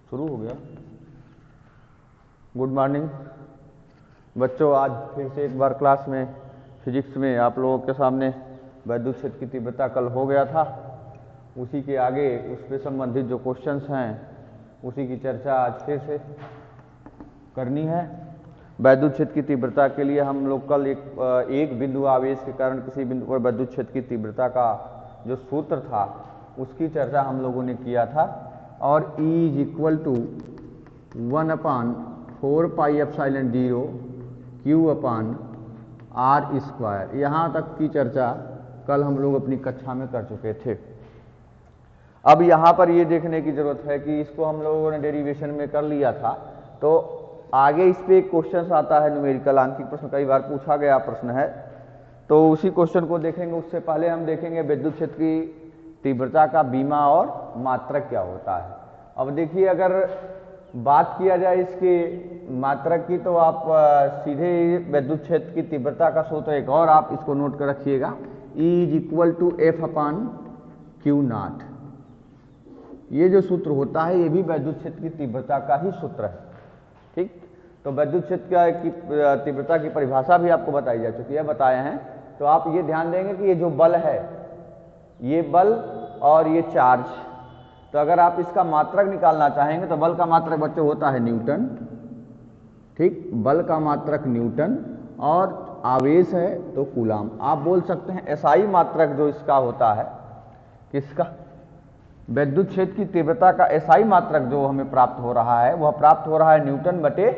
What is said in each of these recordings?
शुरू हो गया। गुड मॉर्निंग बच्चों, आज फिर से एक बार क्लास में फिजिक्स में आप लोगों के सामने वैद्युत क्षेत्र की तीव्रता कल हो गया था, उसी के आगे उससे संबंधित जो क्वेश्चंस हैं उसी की चर्चा आज फिर से करनी है। वैद्युत क्षेत्र की तीव्रता के लिए हम लोग कल एक बिंदु आवेश के कारण किसी बिंदु पर वैद्युत क्षेत्र की तीव्रता का जो सूत्र था उसकी चर्चा हम लोगों ने किया था, और E is equal to 1/4πε0 Q/r²। यहाँ तक की चर्चा कल हम लोग अपनी कक्षा में कर चुके थे। अब यहाँ पर ये देखने की जरूरत है कि इसको हम लोगों ने डेरिवेशन में कर लिया था, तो आगे इस पे एक क्वेश्चन आता है, न्यूमेरिकल आंकिक प्रश्न, कई बार पूछा गया प्रश्न है, तो उसी क्वेश्चन को देखेंगे। उससे पहले हम देखेंगे विद्युत क्षेत्र की तीव्रता का बीमा और मात्रक क्या होता है। अब देखिए, अगर बात किया जाए इसके मात्रक की, तो आप सीधे विद्युत क्षेत्र की तीव्रता का सूत्र एक और आप इसको नोट कर रखिएगा, E is equal to F/Q0। ये जो सूत्र होता है ये भी विद्युत क्षेत्र की तीव्रता का ही सूत्र है। ठीक, तो विद्युत क्षेत्र की तीव्रता की परिभाषा भी आपको बताई जा चुकी है, बताए हैं। तो आप ये ध्यान देंगे कि ये जो बल है, ये बल और ये चार्ज, तो अगर आप इसका मात्रक निकालना चाहेंगे तो बल का मात्रक बच्चों होता है न्यूटन। ठीक, बल का मात्रक न्यूटन और आवेश है तो कूलाम। आप बोल सकते हैं एसआई मात्रक जो इसका होता है, किसका, विद्युत क्षेत्र की तीव्रता का एसआई मात्रक जो हमें प्राप्त हो रहा है वह प्राप्त हो रहा है न्यूटन बटे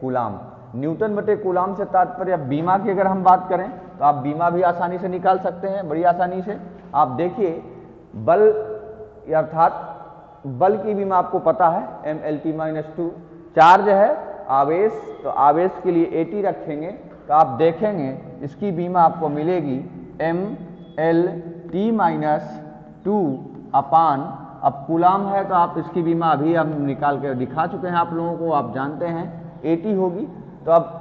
कूलाम। न्यूटन बटे कूलाम से तात्पर्य बीमा की अगर हम बात करें तो आप बीमा भी आसानी से निकाल सकते हैं, बड़ी आसानी से। आप देखिए, बल अर्थात बल की बीमा आपको पता है mLT-2। चार्ज है आवेश, तो आवेश के लिए AT रखेंगे, तो आप देखेंगे इसकी बीमा आपको मिलेगी mLT-2 अपान, अब कूलाम है तो आप इसकी बीमा अभी हम निकाल कर दिखा चुके हैं आप लोगों को, आप जानते हैं AT होगी। तो अब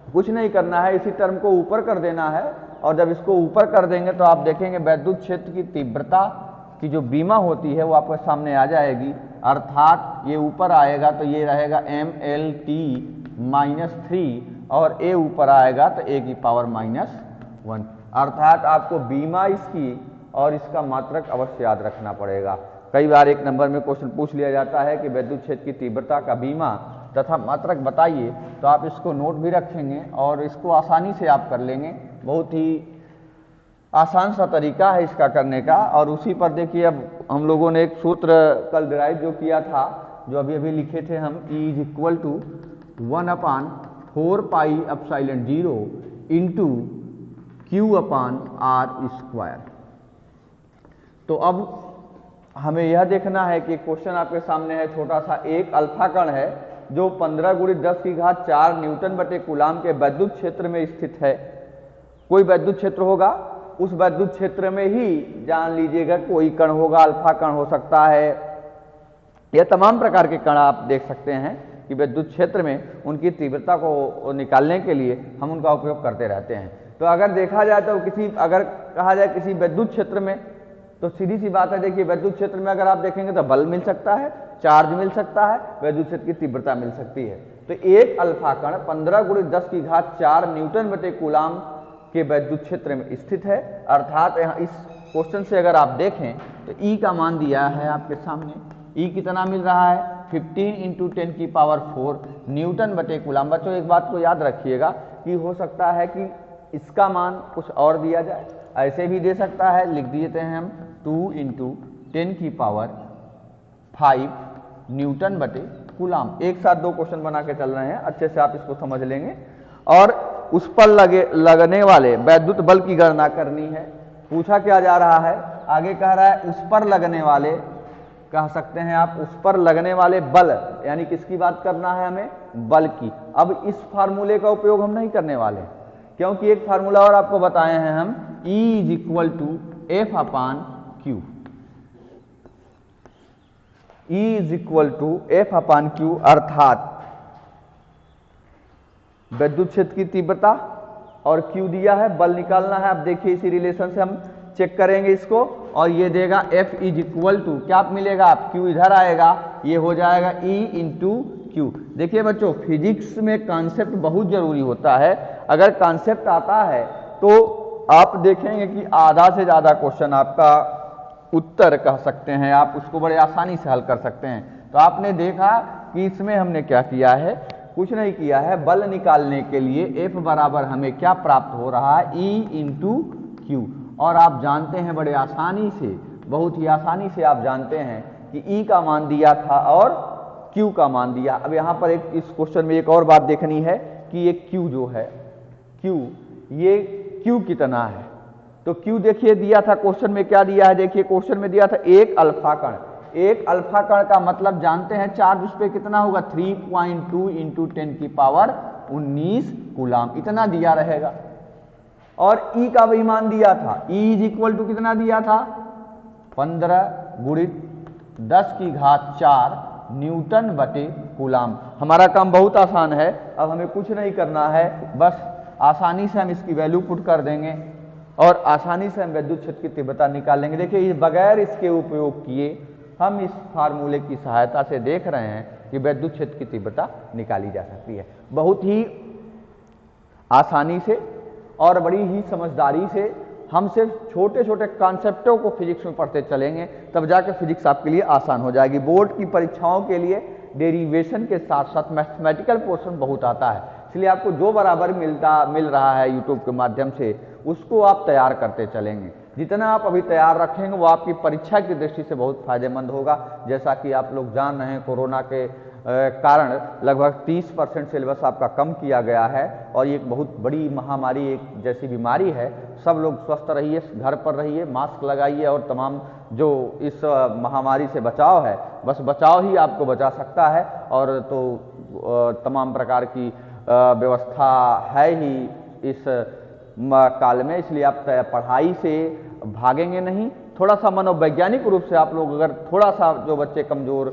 कुछ नहीं करना है, इसी टर्म को ऊपर कर देना है, और जब इसको ऊपर कर देंगे तो आप देखेंगे वैद्युत क्षेत्र की तीव्रता की जो बीमा होती है वो आपके सामने आ जाएगी, अर्थात ये ऊपर आएगा तो ये रहेगा mLT-3 और A ऊपर आएगा तो A⁻⁻1। अर्थात आपको बीमा इसकी और इसका मात्रक अवश्य याद रखना पड़ेगा। कई बार एक नंबर में क्वेश्चन पूछ लिया जाता है कि विद्युत क्षेत्र की तीव्रता का बीमा तथा मात्रक बताइए, तो आप इसको नोट भी रखेंगे और इसको आसानी से आप कर लेंगे। बहुत ही आसान सा तरीका है इसका करने का। और उसी पर देखिए, अब हम लोगों ने एक सूत्र कल डिराइव जो किया था, जो अभी अभी लिखे थे हम, E is equal to 1/4πε0 into Q/r²। तो अब हमें यह देखना है कि क्वेश्चन आपके सामने है, छोटा सा एक अल्फा कण है जो 15×10⁴ न्यूटन बटे कूलाम के वैद्युत क्षेत्र में स्थित है। कोई वैद्युत क्षेत्र होगा, उस वैद्युत क्षेत्र में ही जान लीजिएगा कोई कण होगा, अल्फा कण हो सकता है, यह तमाम प्रकार के कण आप देख सकते हैं कि विद्युत क्षेत्र में उनकी तीव्रता को निकालने के लिए हम उनका उपयोग करते रहते हैं। तो अगर देखा जाए तो अगर कहा जाए किसी विद्युत क्षेत्र में, तो सीधी सी बात है, देखिए विद्युत क्षेत्र में अगर आप देखेंगे तो बल मिल सकता है, चार्ज मिल सकता है, विद्युत क्षेत्र की तीव्रता मिल सकती है। तो एक अल्फा कण 15×10⁴ न्यूटन बटे कूलाम के विद्युत क्षेत्र में स्थित है। अर्थात यहाँ इस क्वेश्चन से अगर आप देखें तो E का मान दिया है आपके सामने, E कितना मिल रहा है, 15 × 10⁴ न्यूटन बटे कूलाम। बच्चों एक बात को याद रखिएगा कि हो सकता है कि इसका मान कुछ और दिया जाए, ऐसे भी दे सकता है, लिख देते हैं हम 2 × 10⁵ न्यूटन बटे कूलाम। एक साथ दो क्वेश्चन बना के चल रहे हैं, अच्छे से आप इसको समझ लेंगे। और उस पर लगने वाले वैद्युत बल की गणना करनी है। पूछा क्या जा रहा है, आगे कह रहा है उस पर लगने वाले, कह सकते हैं आप उस पर लगने वाले बल, यानी किसकी बात करना है हमें, बल की। अब इस फार्मूले का उपयोग हम नहीं करने वाले, क्योंकि एक फार्मूला और आपको बताए हैं हम, E is equal to F/Q। E is equal to F/Q, अर्थात विद्युत क्षेत्र की तीव्रता और Q दिया है, बल निकालना है। अब देखिए इसी रिलेशन से हम चेक करेंगे इसको, और ये देगा F इज इक्वल टू क्या मिलेगा, आप Q इधर आएगा, ये हो जाएगा E इंटू क्यू। देखिए बच्चों, फिजिक्स में कॉन्सेप्ट बहुत जरूरी होता है। अगर कॉन्सेप्ट आता है तो आप देखेंगे कि आधा से ज़्यादा क्वेश्चन आपका उत्तर कह सकते हैं, आप उसको बड़े आसानी से हल कर सकते हैं। तो आपने देखा कि इसमें हमने क्या किया है, कुछ नहीं किया है, बल निकालने के लिए F बराबर हमें क्या प्राप्त हो रहा है, E इंटू क्यू। और आप जानते हैं बड़े आसानी से, बहुत ही आसानी से आप जानते हैं कि E का मान दिया था और Q का मान दिया। अब यहाँ पर एक इस क्वेश्चन में एक और बात देखनी है कि ये Q जो है, Q ये Q कितना है। तो Q देखिए दिया था क्वेश्चन में, क्या दिया है, देखिए क्वेश्चन में दिया था एक अल्फा कण। एक अल्फा कण का मतलब जानते हैं चार्ज उस पर कितना होगा, 3.2 इंटू 10 की पावर 19 कूलाम, इतना दिया रहेगा। और E का भी मान दिया था, E इज इक्वल टू कितना दिया था, 15 गुणित 10 की घात 4 न्यूटन बटे कूलाम। हमारा काम बहुत आसान है, अब हमें कुछ नहीं करना है, बस आसानी से हम इसकी वैल्यू पुट कर देंगे और आसानी से हम विद्युत क्षेत्र की तीव्रता निकाल लेंगे। देखिए बगैर इसके उपयोग किए हम इस फार्मूले की सहायता से देख रहे हैं कि विद्युत क्षेत्र की तीव्रता निकाली जा सकती है, बहुत ही आसानी से और बड़ी ही समझदारी से। हम सिर्फ छोटे छोटे कॉन्सेप्टों को फिजिक्स में पढ़ते चलेंगे, तब जाकर फिजिक्स आपके लिए आसान हो जाएगी। बोर्ड की परीक्षाओं के लिए डेरिवेशन के साथ साथ मैथमेटिकल पोर्शन बहुत आता है, इसलिए आपको जो बराबर मिल रहा है यूट्यूब के माध्यम से उसको आप तैयार करते चलेंगे। जितना आप अभी तैयार रखेंगे वो आपकी परीक्षा की दृष्टि से बहुत फायदेमंद होगा। जैसा कि आप लोग जान रहे हैं, कोरोना के कारण लगभग 30% सिलेबस आपका कम किया गया है और ये एक बहुत बड़ी महामारी एक जैसी बीमारी है। सब लोग स्वस्थ रहिए, घर पर रहिए, मास्क लगाइए और तमाम जो इस महामारी से बचाव है, बस बचाव ही आपको बचा सकता है। और तो तमाम प्रकार की व्यवस्था है ही इस काल में, इसलिए आप पढ़ाई से भागेंगे नहीं। थोड़ा सा मनोवैज्ञानिक रूप से आप लोग अगर थोड़ा सा जो बच्चे कमजोर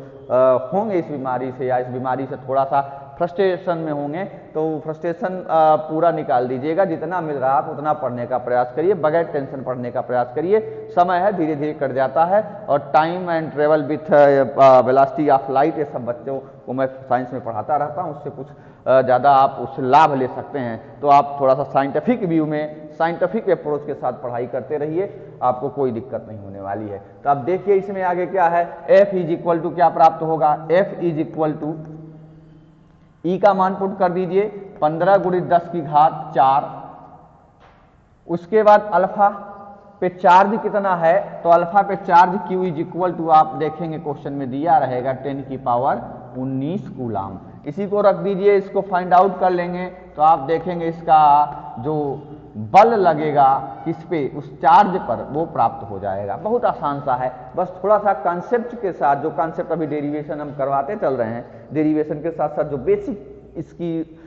होंगे इस बीमारी से या इस बीमारी से थोड़ा सा फ्रस्ट्रेशन में होंगे, तो फ्रस्ट्रेशन पूरा निकाल दीजिएगा। जितना मिल रहा है आप उतना पढ़ने का प्रयास करिए, बगैर टेंशन पढ़ने का प्रयास करिए। समय है, धीरे धीरे कट जाता है। और time and travel with velocity of light, ये सब बच्चों को मैं साइंस में पढ़ाता रहता हूँ, उससे कुछ ज़्यादा आप उससे लाभ ले सकते हैं। तो आप थोड़ा सा साइंटिफिक व्यू में, साइंटिफिक अप्रोच के साथ पढ़ाई करते रहिए, आपको कोई दिक्कत नहीं होने वाली है। तो आप देखिए इसमें आगे क्या है, F इज इक्वल टू क्या प्राप्त होगा, F is equal to E का मान पुट कर दीजिए 15 गुणित 10 की घात 4। उसके बाद अल्फा पे चार्ज कितना है, तो अल्फा पे charge Q is equal to आप देखेंगे क्वेश्चन में दिया रहेगा 10 की पावर 19 कूलाम। इसी को रख दीजिए, इसको फाइंड आउट कर लेंगे तो आप देखेंगे इसका जो बल लगेगा किस पे, उस चार्ज पर, वो प्राप्त हो जाएगा। बहुत आसान सा है, बस थोड़ा सा कॉन्सेप्ट के साथ, जो कॉन्सेप्ट अभी डेरिवेशन हम करवाते चल रहे हैं, डेरिवेशन के साथ साथ जो बेसिक इसकी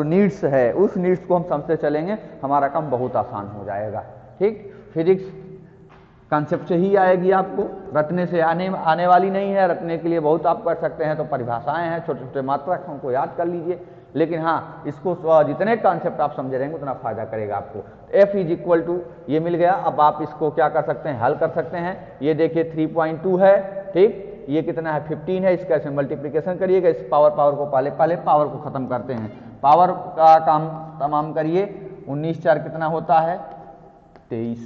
नीड्स है उस नीड्स को हम समझते चलेंगे, हमारा काम बहुत आसान हो जाएगा। ठीक, फिजिक्स कॉन्सेप्ट से ही आएगी, आपको रटने से आने वाली नहीं है। रटने के लिए बहुत आप कर सकते हैं, तो परिभाषाएं हैं, छोटे छोटे मात्रक हमको याद कर लीजिए, लेकिन हाँ इसको जितने कॉन्सेप्ट आप समझे रहेंगे उतना फायदा करेगा आपको। F इज इक्वल टू ये मिल गया। अब आप इसको क्या कर सकते हैं, हल कर सकते हैं। ये देखिए 3.2 है, ठीक, ये कितना है 15 है, इसका से मल्टीप्लिकेशन करिएगा। इस पावर को पहले पावर को खत्म करते हैं, पावर का काम तमाम करिए। 19 4 कितना होता है 23।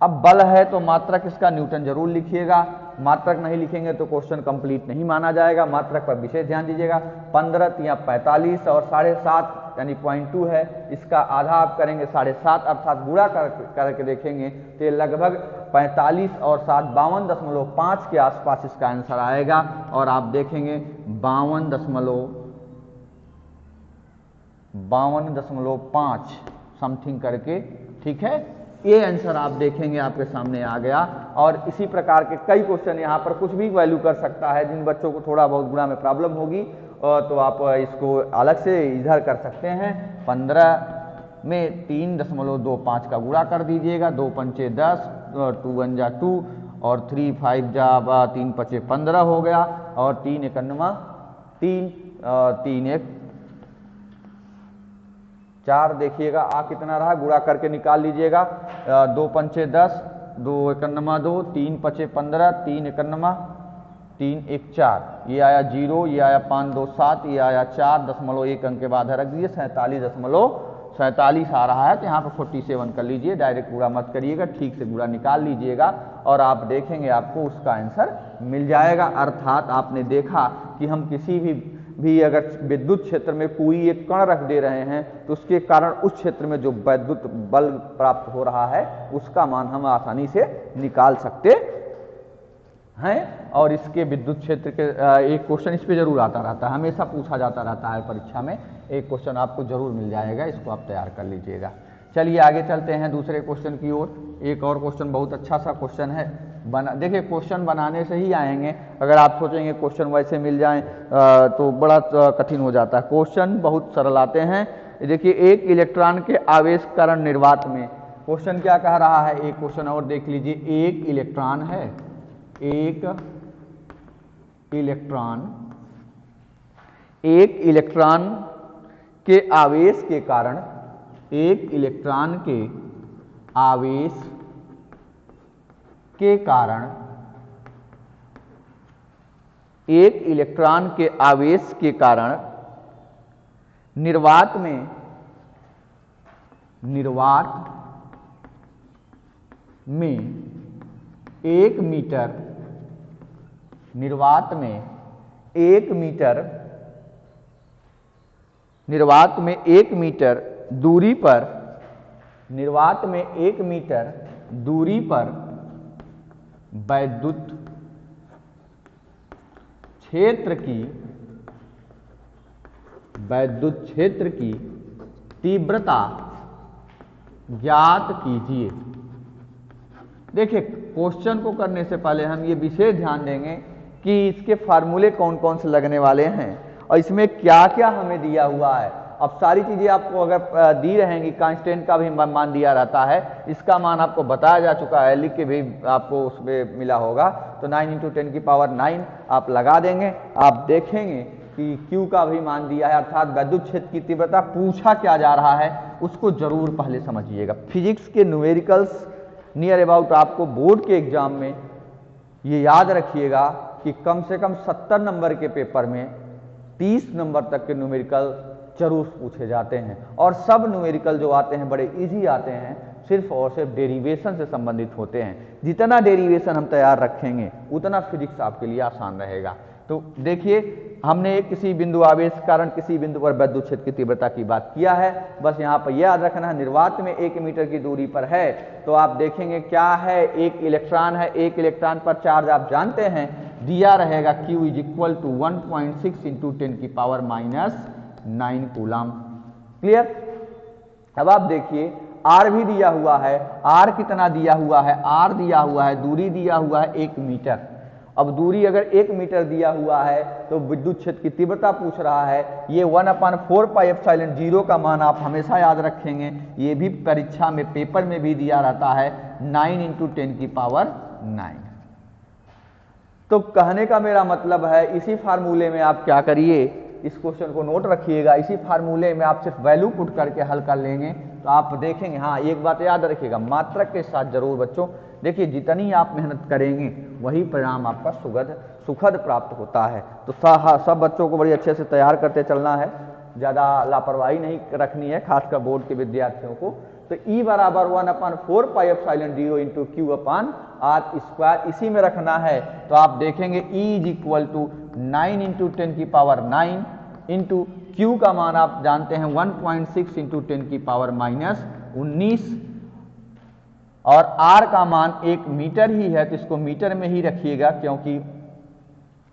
अब बल है तो मात्रक इसका न्यूटन जरूर लिखिएगा, मात्रक नहीं लिखेंगे तो क्वेश्चन कंप्लीट नहीं माना जाएगा। मात्रक पर विशेष ध्यान दीजिएगा। 15 या 45 और 7.5 यानी 0.2 है, इसका आधा आप करेंगे 7.5, अर्थात गुणा करके देखेंगे तो ये लगभग 45 और 7 52.5 के आसपास इसका आंसर आएगा। और आप देखेंगे 52.5 समथिंग करके, ठीक है, ये आंसर आप देखेंगे आपके सामने आ गया। और इसी प्रकार के कई क्वेश्चन, यहाँ पर कुछ भी वैल्यू कर सकता है। जिन बच्चों को थोड़ा बहुत गुणा में प्रॉब्लम होगी तो आप इसको अलग से इधर कर सकते हैं। 15 में 3.25 का गुणा कर दीजिएगा, 2 पंचे 10, 2 1 जा 2 और 3 5 जा 3 5 15 हो गया, और 3 1 3 3 1 4 देखिएगा आ कितना रहा, गुणा करके निकाल लीजिएगा। 2 पंचे 10, 2 एकन्नमा 2, 3 पचे 15, 3 एकन्नमा 3 1 4, ये आया 0, ये आया 5 2 7, ये आया 4.1 अंक के बाद रख दीजिए, 47.47 आ रहा है। तो यहाँ पर 47 कर लीजिए, डायरेक्ट पूरा मत करिएगा, ठीक से पूरा निकाल लीजिएगा और आप देखेंगे आपको उसका आंसर मिल जाएगा। अर्थात आपने देखा कि हम किसी भी अगर विद्युत क्षेत्र में कोई एक कण रख दे रहे हैं तो उसके कारण उस क्षेत्र में जो विद्युत बल प्राप्त हो रहा है उसका मान हम आसानी से निकाल सकते हैं। और इसके विद्युत क्षेत्र के एक क्वेश्चन इस पे जरूर आता रहता है, हमेशा पूछा जाता रहता है परीक्षा में, एक क्वेश्चन आपको जरूर मिल जाएगा, इसको आप तैयार कर लीजिएगा। चलिए आगे चलते हैं दूसरे क्वेश्चन की ओर। एक और क्वेश्चन बहुत अच्छा सा क्वेश्चन है, देखिए क्वेश्चन बनाने से ही आएंगे, अगर आप सोचेंगे क्वेश्चन वैसे मिल जाएं तो बड़ा कठिन हो जाता है। क्वेश्चन बहुत सरल आते हैं। देखिए एक इलेक्ट्रॉन के आवेश कारण निर्वात में, क्वेश्चन क्या कह रहा है, एक क्वेश्चन और देख लीजिए। एक इलेक्ट्रॉन है, एक इलेक्ट्रॉन के आवेश के कारण, एक इलेक्ट्रॉन के आवेश के कारण, एक इलेक्ट्रॉन के आवेश के कारण निर्वात में 1 मीटर, निर्वात में 1 मीटर, निर्वात में 1 मीटर दूरी पर, निर्वात में 1 मीटर दूरी पर वैद्युत क्षेत्र की तीव्रता ज्ञात कीजिए। देखिए क्वेश्चन को करने से पहले हम ये विशेष ध्यान देंगे कि इसके फार्मूले कौन कौन से लगने वाले हैं और इसमें क्या क्या हमें दिया हुआ है। अब सारी चीजें आपको अगर दी रहेंगी, कांस्टेंट का भी मान दिया रहता है, इसका मान आपको बताया जा चुका है, लिख के भी आपको उसमें मिला होगा। तो 9 × 10 की पावर 9 आप लगा देंगे, आप देखेंगे कि Q का भी मान दिया है, अर्थात विद्युत क्षेत्र की तीव्रता पूछा क्या जा रहा है उसको जरूर पहले समझिएगा। फिजिक्स के न्यूमेरिकल्स नियर अबाउट आपको बोर्ड के एग्जाम में ये याद रखिएगा कि कम से कम 70 नंबर के पेपर में 30 नंबर तक के न्यूमेरिकल जरूर पूछे जाते हैं और सब न्यूमेरिकल जो आते हैं बड़े इजी आते हैं, सिर्फ और सिर्फ डेरिवेशन से संबंधित होते हैं। जितना डेरिवेशन हम तैयार रखेंगे उतना फिजिक्स आपके लिए आसान रहेगा। तो देखिए हमने किसी बिंदु आवेश कारण किसी बिंदु पर विद्युत क्षेत्र की तीव्रता की बात किया है, बस यहाँ पर याद रखना है निर्वात में 1 मीटर की दूरी पर है। तो आप देखेंगे क्या है, एक इलेक्ट्रॉन है, एक इलेक्ट्रॉन पर चार्ज आप जानते हैं दिया रहेगा Q = 1.6 × 10⁻⁹ कूलम। क्लियर। अब आप देखिए R भी दिया हुआ है, R कितना दिया हुआ है, R दिया हुआ है, दूरी दिया हुआ है 1 मीटर। अब दूरी अगर 1 मीटर दिया हुआ है तो विद्युत क्षेत्र की तीव्रता पूछ रहा है, ये 1/4πε0 का मान आप हमेशा याद रखेंगे, ये भी परीक्षा में पेपर में भी दिया रहता है 9 × 10⁹। तो कहने का मेरा मतलब है इसी फार्मूले में आप क्या करिए, इस क्वेश्चन को नोट रखिएगा, इसी फार्मूले में आप सिर्फ वैल्यू पुट करके हल कर लेंगे तो आप देखेंगे। हाँ एक बात याद रखिएगा, मात्रक के साथ जरूर बच्चों, देखिए जितनी आप मेहनत करेंगे वही परिणाम आपका सुखद प्राप्त होता है। तो सब बच्चों को बड़ी अच्छे से तैयार करते चलना है, ज़्यादा लापरवाही नहीं रखनी है, खासकर बोर्ड के विद्यार्थियों को। तो E = 1/4πε0 × Q/R² इसी में रखना है। तो आप देखेंगे E = 9 × 10⁹ इंटू Q का मान आप जानते हैं 1.6 × 10⁻⁹ और R का मान 1 मीटर ही है, तो इसको मीटर में ही रखिएगा क्योंकि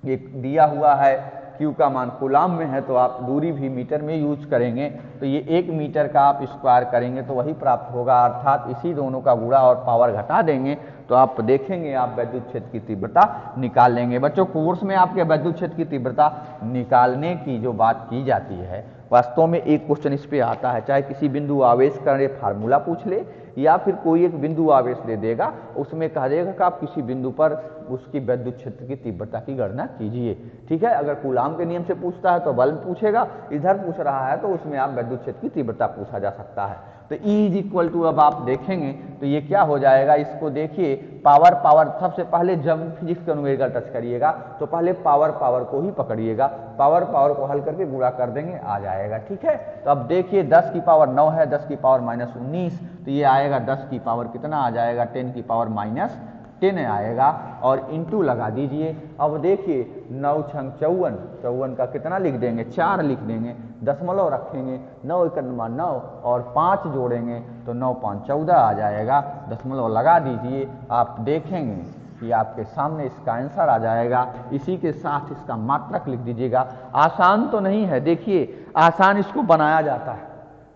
ये दिया हुआ है Q का मान कूलाम में है, तो आप दूरी भी मीटर में यूज करेंगे। तो ये 1 मीटर का आप स्क्वायर करेंगे तो वही प्राप्त होगा, अर्थात इसी दोनों का गुणा और पावर घटा देंगे तो आप देखेंगे आप विद्युत क्षेत्र की तीव्रता निकाल लेंगे। बच्चों कोर्स में आपके विद्युत क्षेत्र की तीव्रता निकालने की जो बात की जाती है वास्तव में एक क्वेश्चन इस पे आता है, चाहे किसी बिंदु आवेश का फार्मूला पूछ ले या फिर कोई एक बिंदु आवेश दे देगा, उसमें कह देगा कि आप किसी बिंदु पर उसकी विद्युत क्षेत्र की तीव्रता की गणना कीजिए। ठीक है, अगर कूलाम के नियम से पूछता है तो बल पूछेगा, इधर पूछ रहा है तो उसमें आप विद्युत क्षेत्र की तीव्रता पूछा जा सकता है। तो E इज इक्वल टू, अब आप देखेंगे तो ये क्या हो जाएगा, इसको देखिए पावर पावर, सबसे पहले जब फिजिक्स का न्यूमेरिकल टच करिएगा तो पहले पावर पावर को ही पकड़िएगा, पावर पावर को हल करके गुणा कर देंगे, आ जाएगा। ठीक है, तो अब देखिए 10 की पावर 9 है, 10 की पावर -19, तो ये आएगा 10 की पावर कितना आ जाएगा, 10 की पावर -10 आएगा, और इंटू लगा दीजिए। अब देखिए 9 छंग 54, 54 का कितना लिख देंगे, 4 लिख देंगे, दशमलव रखेंगे, 9 × 9 और 5 जोड़ेंगे तो 9 × 5 = 14 आ जाएगा, दशमलव लगा दीजिए। आप देखेंगे कि आपके सामने इसका आंसर आ जाएगा। इसी के साथ इसका मात्रक लिख दीजिएगा। आसान तो नहीं है, देखिए आसान इसको बनाया जाता है,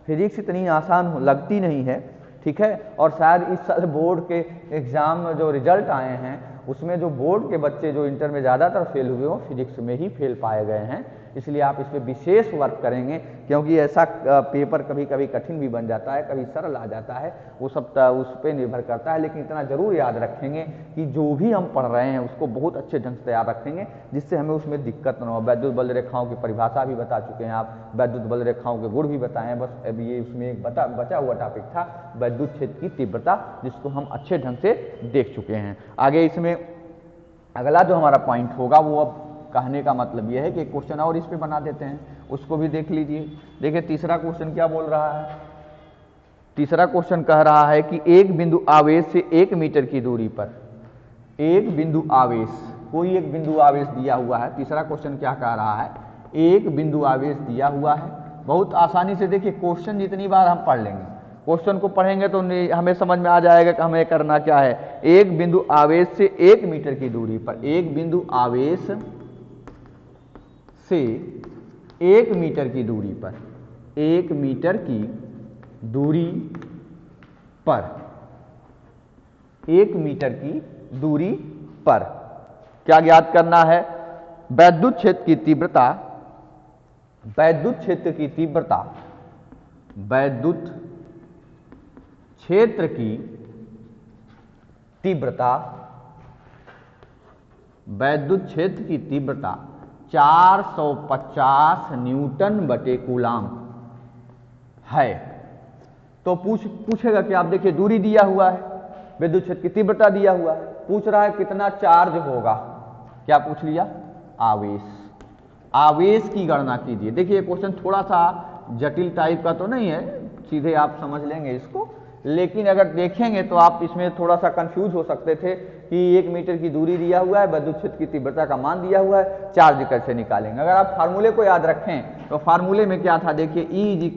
फिजिक्स इतनी आसान लगती नहीं है। ठीक है, और शायद इस साल बोर्ड के एग्जाम में जो रिजल्ट आए हैं उसमें जो बोर्ड के बच्चे जो इंटर में ज़्यादातर फेल हुए हो फिजिक्स में ही फेल पाए गए हैं, इसलिए आप इस पर विशेष वर्क करेंगे, क्योंकि ऐसा पेपर कभी कभी कठिन भी बन जाता है, कभी सरल आ जाता है, वो सब उस पर निर्भर करता है। लेकिन इतना जरूर याद रखेंगे कि जो भी हम पढ़ रहे हैं उसको बहुत अच्छे ढंग से तैयार रखेंगे, जिससे हमें उसमें दिक्कत न हो। वैद्युत बल रेखाओं की परिभाषा भी बता चुके हैं आप, वैद्युत बल रेखाओं के गुण भी बताए हैं, बस अब ये उसमें एक बचा हुआ टॉपिक था वैद्युत क्षेत्र की तीव्रता, जिसको हम अच्छे ढंग से देख चुके हैं। आगे इसमें अगला जो हमारा पॉइंट होगा, वो अब कहने का मतलब यह है कि क्वेश्चन और इस पे बना देते हैं, उसको भी देख लीजिए। देखिए तीसरा क्वेश्चन क्या बोल रहा है, तीसरा क्वेश्चन कह रहा है कि एक बिंदु आवेश से 1 मीटर की दूरी पर, एक बिंदु आवेश, कोई एक बिंदु आवेश दिया हुआ है। तीसरा क्वेश्चन क्या कह रहा है, एक बिंदु आवेश दिया हुआ है। बहुत आसानी से देखिए, क्वेश्चन जितनी बार हम पढ़ लेंगे, क्वेश्चन को पढ़ेंगे तो हमें समझ में आ जाएगा कि हमें करना क्या है। एक बिंदु आवेश से 1 मीटर की दूरी पर, एक बिंदु आवेश से 1 मीटर की दूरी पर, 1 मीटर की दूरी पर, 1 मीटर की दूरी पर क्या ज्ञात करना है, वैद्युत क्षेत्र की तीव्रता, वैद्युत क्षेत्र की तीव्रता, वैद्युत क्षेत्र की तीव्रता, वैद्युत क्षेत्र की तीव्रता 450 न्यूटन बटे कूलाम है। तो पूछेगा कि आप देखिए दूरी दिया हुआ है, विद्युत क्षेत्र की तीव्रता दिया हुआ है, पूछ रहा है कितना चार्ज होगा, क्या पूछ लिया, आवेश, आवेश की गणना कीजिए। देखिए क्वेश्चन थोड़ा सा जटिल टाइप का तो नहीं है, सीधे आप समझ लेंगे इसको, लेकिन अगर देखेंगे तो आप इसमें थोड़ा सा कंफ्यूज हो सकते थे कि 1 मीटर की दूरी दिया हुआ है, विद्युत क्षेत्र की तीव्रता का मान दिया हुआ है, चार्ज कैसे निकालेंगे। अगर आप फार्मूले को याद रखें तो फार्मूले में क्या था, देखिए E =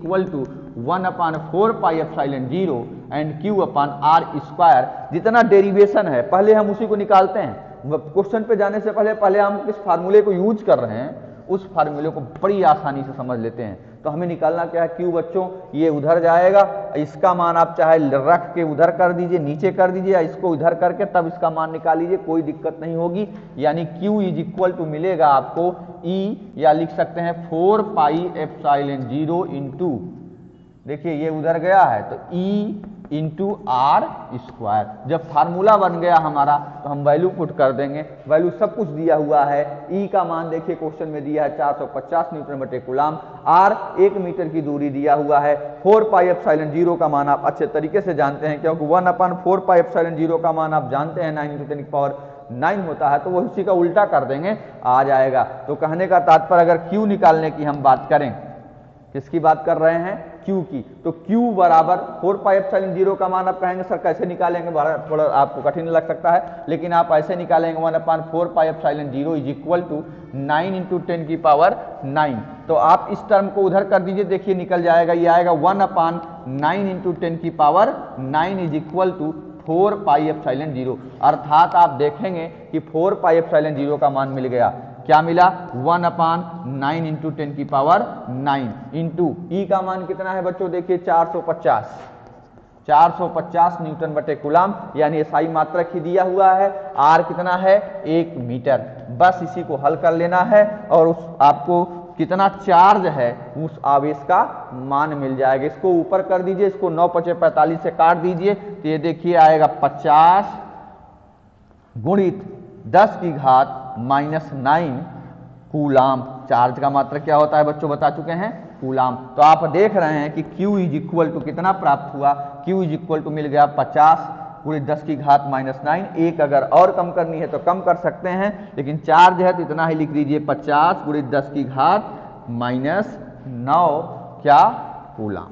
1/4πε0 एंड Q/r²। जितना डेरिवेशन है पहले हम उसी को निकालते हैं। क्वेश्चन पे जाने से पहले हम किस फार्मूले को यूज कर रहे हैं उस फार्मूले को बड़ी आसानी से समझ लेते हैं। तो हमें निकालना क्या है, Q बच्चों ये उधर जाएगा, इसका मान आप चाहे रख के उधर कर दीजिए, नीचे कर दीजिए, या इसको इधर करके तब इसका मान निकाल लीजिए, कोई दिक्कत नहीं होगी। यानी Q = मिलेगा आपको E, या लिख सकते हैं 4πε0 इंटू, देखिए ये उधर गया है तो E × r²। जब फार्मूला बन गया हमारा तो हम वैल्यू पुट कर देंगे, वैल्यू सब कुछ दिया हुआ है। E का मान देखिए क्वेश्चन में दिया है 450 न्यूटन बटे कूलाम, R 1 मीटर की दूरी दिया हुआ है, 4πε0 का मान आप अच्छे तरीके से जानते हैं, क्योंकि 1/4πε0 का मान आप जानते हैं 9 × 10⁹ होता है, तो वो उसी का उल्टा कर देंगे, आ जाएगा। तो कहने का तात्पर्य अगर Q निकालने की हम बात करें, किसकी बात कर रहे हैं, Q की, तो Q = 4πε0 का मान आप कहेंगे सर कैसे निकालेंगे, थोड़ा आपको कठिन लग सकता है, लेकिन आप ऐसे निकालेंगे 1/4πε0 = 9 × 10⁹। तो आप इस टर्म को उधर कर दीजिए, देखिए निकल जाएगा, ये आएगा 1/9 × 10⁹ = 4πε0। अर्थात आप देखेंगे कि 4πε0 का मान मिल गया, क्या मिला, 1/9 × 10⁹ इंटू E का मान कितना है बच्चों, देखिए 450 न्यूटन बटे कूलाम, यानी SI मात्रक ही दिया हुआ है, R कितना है 1 मीटर। बस इसी को हल कर लेना है और उस आपको कितना चार्ज है उस आवेश का मान मिल जाएगा। इसको ऊपर कर दीजिए, इसको 9 × 5 = 45 से काट दीजिए, तो ये देखिए आएगा 50 × 10⁻⁹ कूलाम। चार्ज का मात्रक क्या होता है बच्चों बता चुके हैं, कूलाम। तो आप देख रहे हैं कि Q इज इक्वल टू कितना प्राप्त हुआ, Q इज इक्वल टू मिल गया 50 × 10 की घात -9। एक अगर और कम करनी है तो कम कर सकते हैं, लेकिन चार्ज है तो इतना ही लिख दीजिए 50 × 10 की घात -9 क्या कूलाम।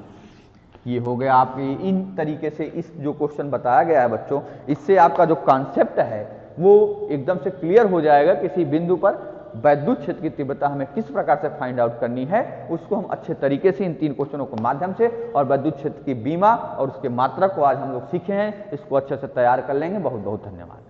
ये हो गया आपकी इन तरीके से इस जो क्वेश्चन बताया गया है बच्चों, इससे आपका जो कॉन्सेप्ट है वो एकदम से क्लियर हो जाएगा। किसी बिंदु पर वैद्युत क्षेत्र की तीव्रता हमें किस प्रकार से फाइंड आउट करनी है, उसको हम अच्छे तरीके से इन 3 क्वेश्चनों के माध्यम से और वैद्युत क्षेत्र की बीमा और उसके मात्रा को आज हम लोग सीखे हैं, इसको अच्छे से तैयार कर लेंगे। बहुत बहुत धन्यवाद।